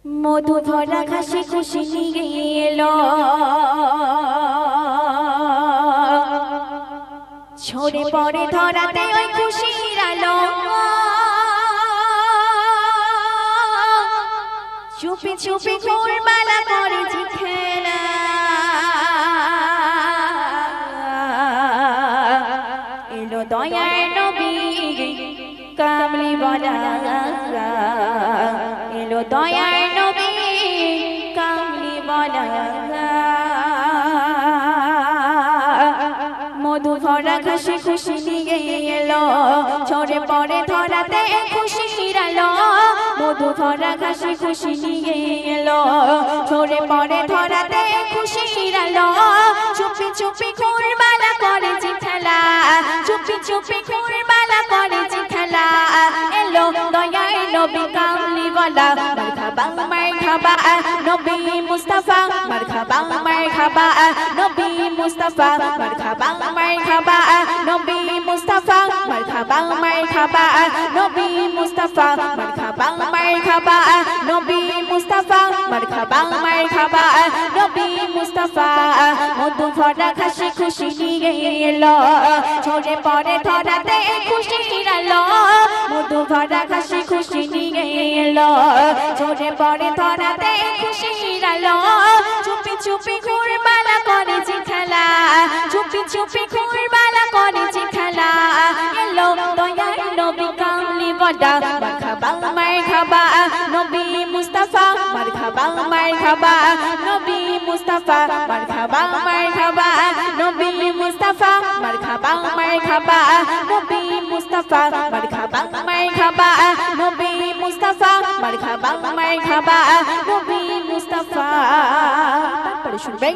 মধু ভরা ঘাসে খুশি নিয়ে এলো ঝরে পড়ে ধরাতে ওই খুশির আলো চুপি চুপি ফুলমালা করেছি খেলা এলো দয়ার নবী কামলিওয়ালা এলো দয়ার নবী কামলিওয়ালা মধু ভরা ঘাসে খুশি নিয়ে এলো ঝরে পড়ে ধরাতে খুশির আলো মধু ভরা ঘাসে খুশি নিয়ে এলো ঝরে পড়ে ধরাতে খুশির আলো চুপি চুপি ফুলমালা করেছি খেলা চুপি চুপি ফুলমালা করেছি খেলা এলো দয়ার নবী কামলিওয়ালা মারহাবা মারহাবা নবী মুস্তাফা মারহাবা মারহাবা নবী মুস্তাফা মারহাবা মারহাবা নবী মুস্তাফা মারহাবা মারহাবা নবী মুস্তাফা মারহাবা মারহাবা নবী মুস্তাফা মারহাবা মারহাবা নবী মুস্তাফা মধু ভরা ঘাসে খুশি নিয়ে এলো ঝরে পড়ে ধরাতে খুশির আলো মধু ভরা ঘাসে খুশি নিয়ে এলো ঝরে পড়ে ধরাতে খুশির আলো চুপি চুপি ফুলমালা করেছি খেলা চুপি চুপি ফুলমালা করেছি খেলা এলো দয়ার নবী কামলিওয়ালা মারহাবা মারহাবা নবী মুস্তাফা মারহাবা মারহাবা নবী মুস্তাফা মারহাবা মারহাবা নবী মুস্তাফা মারহাবা মারহাবা নবী মুস্তাফা মারহাবা মারহাবা নবী মুস্তাফা মারহাবা মারহাবা নবী মুস্তাফা তারপরে শুনবেন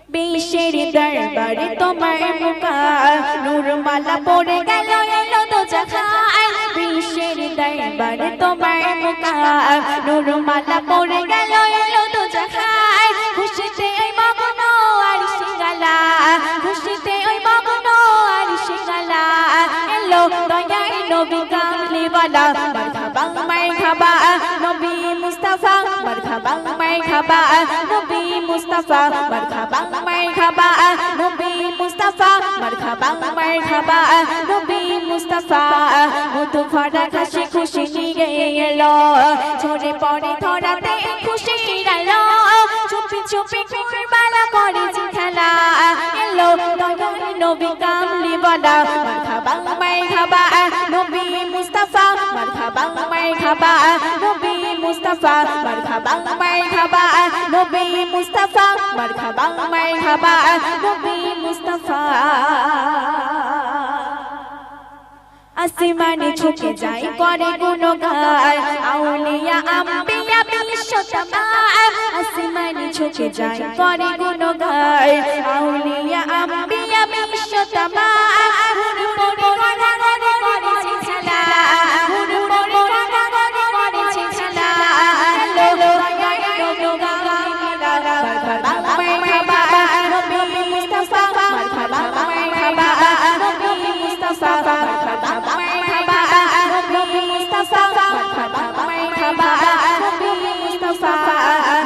বিশ্বের দরবারে তোমার মুকার নূরমালা পড়ে গেল এলো দোজাখায় বিশ্বের দরবারে তোমার মুকার নূরমালা পড়ে গেল এলো দোজাখায় খুশিতে ওই মগ্ন আরশে গালা খুশিতে ওই মগ্ন আরশে গালা এলো দয়ার নবী কামলিওয়ালা মারহাবা মারহাবা নবী মুস্তাফা মারহাবা মারহাবা নবী মুস্তাফা মারহাবা মারহাবা নবী মুস্তাফা মারহাবা মারহাবা নবী মুস্তাফা মধু ভরা ঘাসে খুশি নিয়ে এলো ঝরে পড়ে ধরাতে খুশির আলো চুপি চুপি ফুলমালা করেছি খেলা এলো দয়ার নবী কামলিওয়ালা মারহাবা মারহাবা নবী মুস্তাফা মারহাবা মারহাবা নবী মুস্তাফা মারহাবা মারহাবা নবী মুস্তাফা মারহাবা মারহাবা নবী মুস্তাফা আসমানে ঝুঁকে যায় করে গুণগান আউলিয়া আম্বিয়া বিশ্বতমাম আসমানে ঝুঁকে যায় করে গুণগান আউলিয়া আম্বিয়া বিশ্বতমাম হুড় পড়ে গানে করেছে খেলা হুড় পড়ে গানে করেছে খেলা এলো দয়ার নবী কামলিওয়ালা মারহাবা মারহাবা নবী মুস্তাফা মারহাবা মারহাবা নবী মুস্তাফা মারহাবা মারহাবা নবী মুস্তাফা মারহাবা মারহাবা নবী মুস্তাফা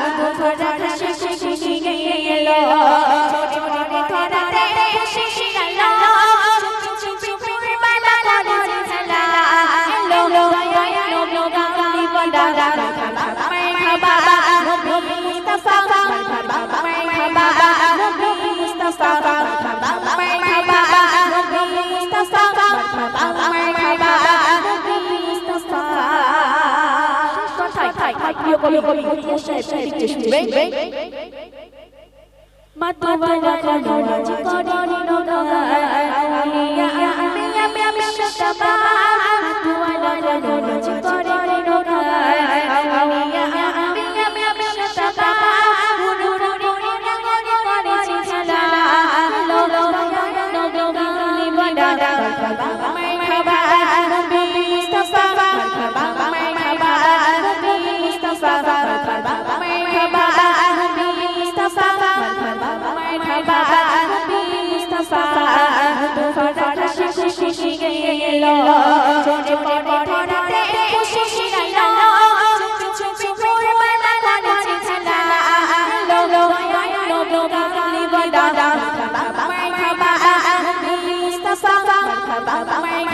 মধু ভরা ঘাসে খুশি নিয়ে এলো ঝরে পড়ে ধরাতে খুশির আলো চুপি চুপি ফুলমালা করেছি খেলা এলো দয়ার নবী কামলিওয়ালা মারহাবা মারহাবা নবী মুস্তাফা মারহাবা মারহাবা নবী মুস্তাফা মারহাবা মারহাবা নবী মুস্তাফা মারহাবা মারহাবা নবী মুস্তাফা প্রিয় কবি মুহাম্মদ সাহেব লিখতে শুনবেন মাতওয়ালা খলরাজ করি নগায় আউলিয়া আম্বিয়া বিশ্বতবা মাতওয়ালা খলরাজ করি নগায় আউলিয়া আম্বিয়া বিশ্বতবা হুড় পড়ে গানে করেছি খেলা এলো দয়ার নবী কামলিওয়ালা মারহাবা মারহাবা নবী মুস্তাফা মারহাবা মারহাবা নবী মুস্তাফা মারহাবা মারহাবা নবী মুস্তাফা মারহাবা মারহাবা নবী মুস্তাফা মধু ভরা ঘাসে খুশি নিয়ে এলো ঝরে পড়ে ধরাতে খুশির আলো চুপি চুপি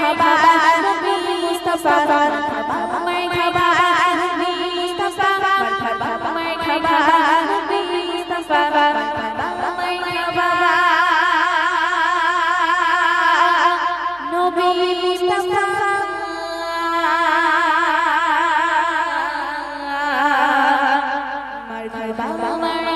মারহাবা নবী মুস্তাফা মারহাবা মারহাবা নবী মুস্তাফা মারহাবা মারহাবা নবী মুস্তাফা মারহাবা মারহাবা নবী মুস্তাফা মারহাবা